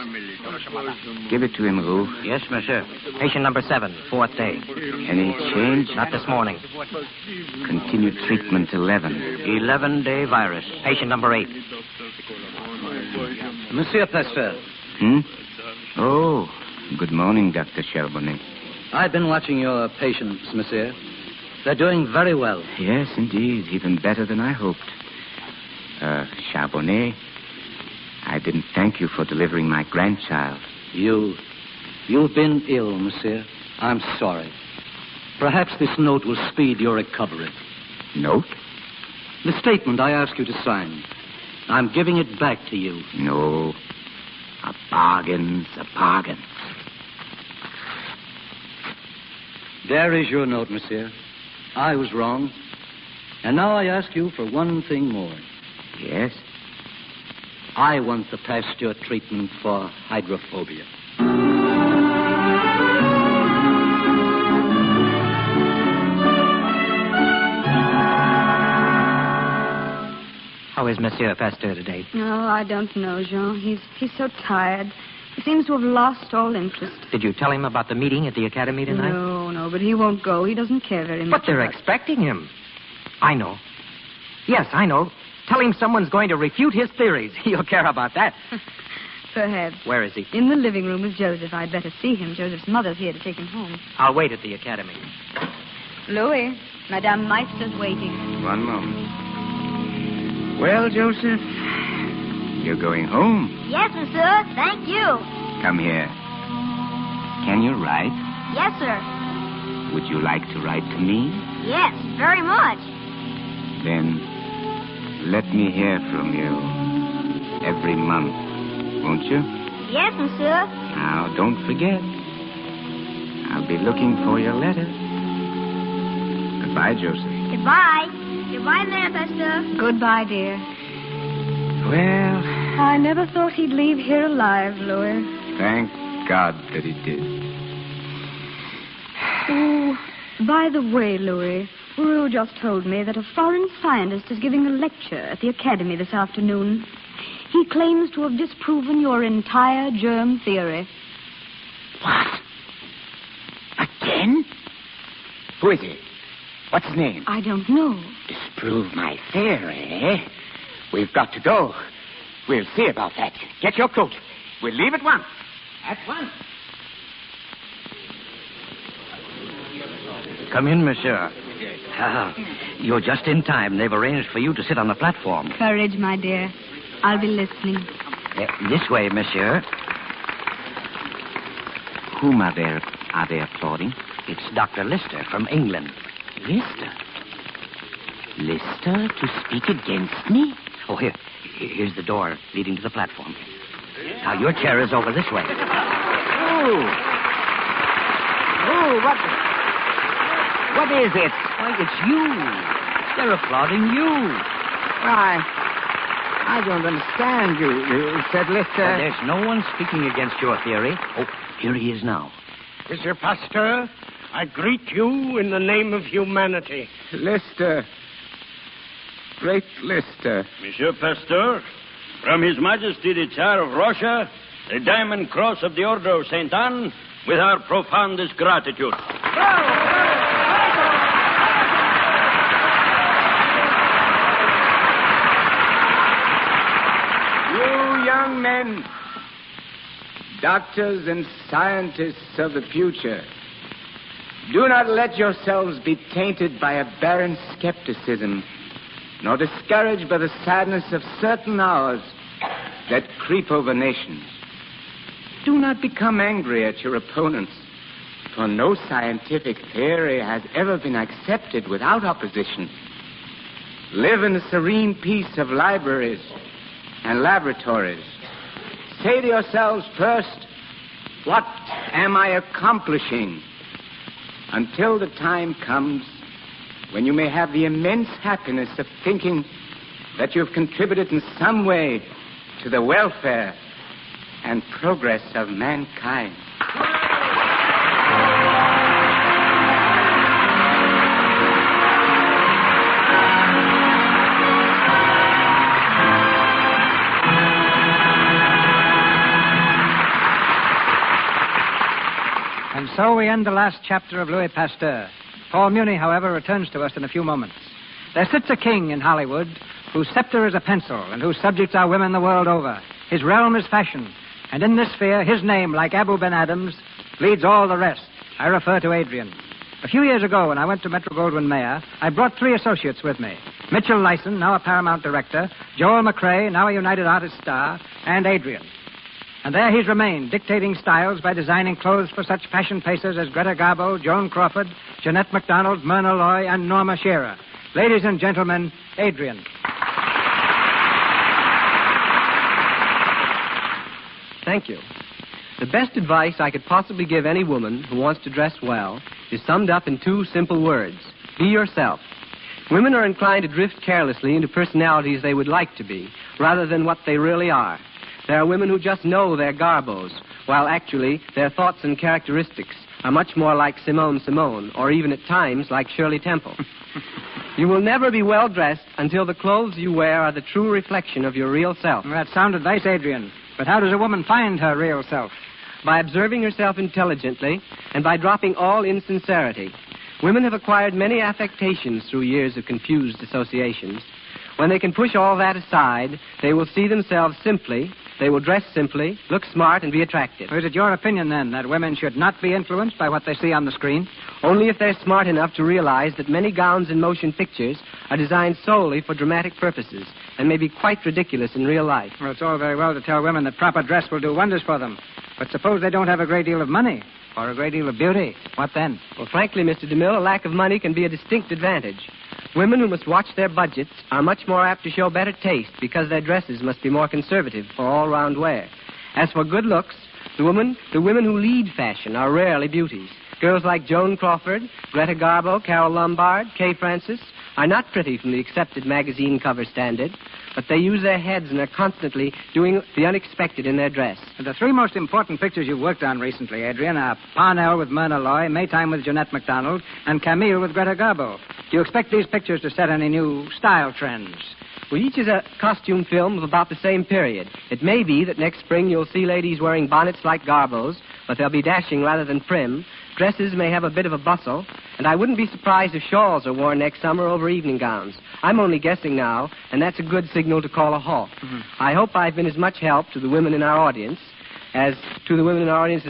Give it to him, Roux. Yes, monsieur. Patient number 7, 4th day. Any change? Not this morning. Continued treatment 11. 11-day virus. Patient number 8. Monsieur Pasteur. Oh, good morning, Dr. Charbonnet. I've been watching your patients, monsieur. They're doing very well. Yes, indeed. Even better than I hoped. Charbonnet, I didn't thank you for delivering my grandchild. You've been ill, monsieur. I'm sorry. Perhaps this note will speed your recovery. Note? The statement I asked you to sign. I'm giving it back to you. No. A bargain's a bargain. There is your note, monsieur. I was wrong. And now I ask you for one thing more. Yes? I want the Pasteur treatment for hydrophobia. How is Monsieur Pasteur today? Oh, I don't know, Jean. He's so tired. He seems to have lost all interest. Did you tell him about the meeting at the academy tonight? No, but he won't go. He doesn't care very much. But they're expecting him. I know. Yes, I know. Tell him someone's going to refute his theories. He'll care about that. Perhaps. Where is he? In the living room with Joseph. I'd better see him. Joseph's mother's here to take him home. I'll wait at the academy. Louis, Madame Meister's waiting. One moment. Well, Joseph, You're going home. Yes, monsieur. Thank you. Come here. Can you write? Yes, sir. Would you like to write to me? Yes, very much. Then let me hear from you every month, won't you? Yes, monsieur. Now, don't forget. I'll be looking for your letter. Goodbye, Joseph. Goodbye. Goodbye, Mère Pasteur. Goodbye, dear. Well, I never thought he'd leave here alive, Louis. thank God that he did. Oh, by the way, Louis, Rue just told me that a foreign scientist is giving a lecture at the Academy this afternoon. He claims to have disproven your entire germ theory. What? Again? Who is he? What's his name? I don't know. Disprove my theory, eh? We've got to go. We'll see about that. Get your coat. We'll leave at once. At once. Come in, monsieur. You're just in time. They've arranged for you to sit on the platform. Courage, my dear. I'll be listening. This way, monsieur. Whom are they applauding? It's Dr. Lister from England. Lister? Lister to speak against me? Oh, here's the door leading to the platform. Now, your chair is over this way. What is it? Why, it's you. They're applauding you. Why, I don't understand. You said Lister. There's no one speaking against your theory. Oh, here he is now. Monsieur Pasteur, I greet you in the name of humanity. Lister. Great Lister. Monsieur Pasteur, from His Majesty the Tsar of Russia, the Diamond Cross of the Order of St. Anne, with our profoundest gratitude. You young men, doctors and scientists of the future, do not let yourselves be tainted by a barren skepticism, nor discouraged by the sadness of certain hours that creep over nations. Do not become angry at your opponents, for no scientific theory has ever been accepted without opposition. Live in the serene peace of libraries and laboratories. Say to yourselves first, what am I accomplishing? Until the time comes when you may have the immense happiness of thinking that you have contributed in some way to the welfare and progress of mankind. And so we end the last chapter of Louis Pasteur. Paul Muni, however, returns to us in a few moments. There sits a king in Hollywood whose scepter is a pencil and whose subjects are women the world over. His realm is fashion, and in this sphere, his name, like Abu Ben Adams, leads all the rest. I refer to Adrian. A few years ago, when I went to Metro-Goldwyn-Mayer, I brought 3 associates with me. Mitchell Lyson, now a Paramount director, Joel McRae, now a United Artists star, and Adrian. And there he's remained, dictating styles by designing clothes for such fashion pacers as Greta Garbo, Joan Crawford, Jeanette MacDonald, Myrna Loy, and Norma Shearer. Ladies and gentlemen, Adrian. Thank you. The best advice I could possibly give any woman who wants to dress well is summed up in 2 simple words. Be yourself. Women are inclined to drift carelessly into personalities they would like to be, rather than what they really are. There are women who just know their garbos, while actually their thoughts and characteristics are much more like Simone, or even at times like Shirley Temple. You will never be well dressed until the clothes you wear are the true reflection of your real self. That's sound advice, Adrian. But how does a woman find her real self? By observing herself intelligently and by dropping all insincerity. Women have acquired many affectations through years of confused associations. When they can push all that aside, they will see themselves simply, they will dress simply, look smart, and be attractive. Is it your opinion, then, that women should not be influenced by what they see on the screen? Only if they're smart enough to realize that many gowns in motion pictures are designed solely for dramatic purposes, and may be quite ridiculous in real life. Well, it's all very well to tell women that proper dress will do wonders for them. But suppose they don't have a great deal of money or a great deal of beauty. What then? Well, frankly, Mr. DeMille, a lack of money can be a distinct advantage. Women who must watch their budgets are much more apt to show better taste because their dresses must be more conservative for all-round wear. As for good looks, the women who lead fashion are rarely beauties. Girls like Joan Crawford, Greta Garbo, Carole Lombard, Kay Francis are not pretty from the accepted magazine cover standard, but they use their heads and are constantly doing the unexpected in their dress. The three most important pictures you've worked on recently, Adrian, are Parnell with Myrna Loy, Maytime with Jeanette MacDonald, and Camille with Greta Garbo. Do you expect these pictures to set any new style trends? Well, each is a costume film of about the same period. It may be that next spring you'll see ladies wearing bonnets like Garbo's, but they'll be dashing rather than prim. Dresses may have a bit of a bustle, and I wouldn't be surprised if shawls are worn next summer over evening gowns. I'm only guessing now, and that's a good signal to call a halt. Mm-hmm. I hope I've been as much help to the women in our audience as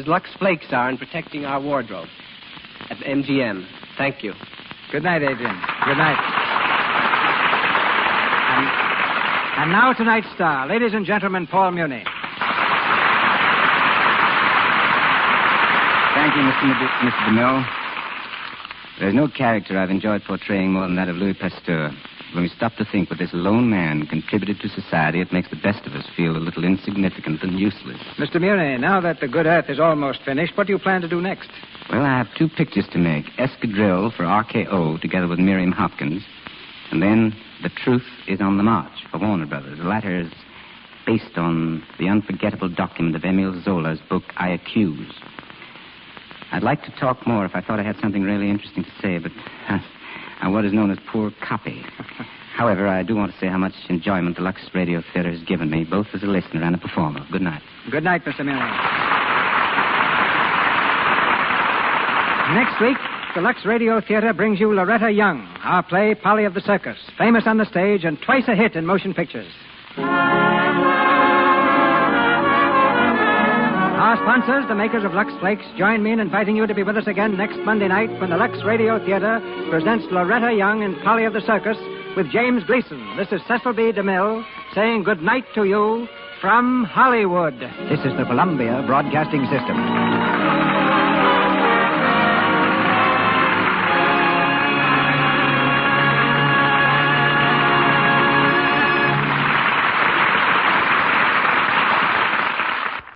Lux Flakes are in protecting our wardrobe at MGM. Thank you. Good night, Adrian. Good night. And now tonight's star, ladies and gentlemen, Paul Muni. Thank you, Mr. DeMille. There's no character I've enjoyed portraying more than that of Louis Pasteur. When we stop to think what this lone man contributed to society, it makes the best of us feel a little insignificant and useless. Mr. Muni, now that The Good Earth is almost finished, what do you plan to do next? Well, I have 2 pictures to make. Escadrille for RKO, together with Miriam Hopkins. And then The Truth is on the March for Warner Brothers. The latter is based on the unforgettable document of Emile Zola's book, I Accuse. I'd like to talk more if I thought I had something really interesting to say, but I'm what is known as poor copy. However, I do want to say how much enjoyment the Lux Radio Theater has given me, both as a listener and a performer. Good night. Good night, Mr. Muni. Next week, the Lux Radio Theater brings you Loretta Young, our play Polly of the Circus, famous on the stage and twice a hit in motion pictures. Our sponsors, the makers of Lux Flakes, join me in inviting you to be with us again next Monday night when the Lux Radio Theater presents Loretta Young in Polly of the Circus with James Gleason. This is Cecil B. DeMille saying good night to you from Hollywood. This is the Columbia Broadcasting System.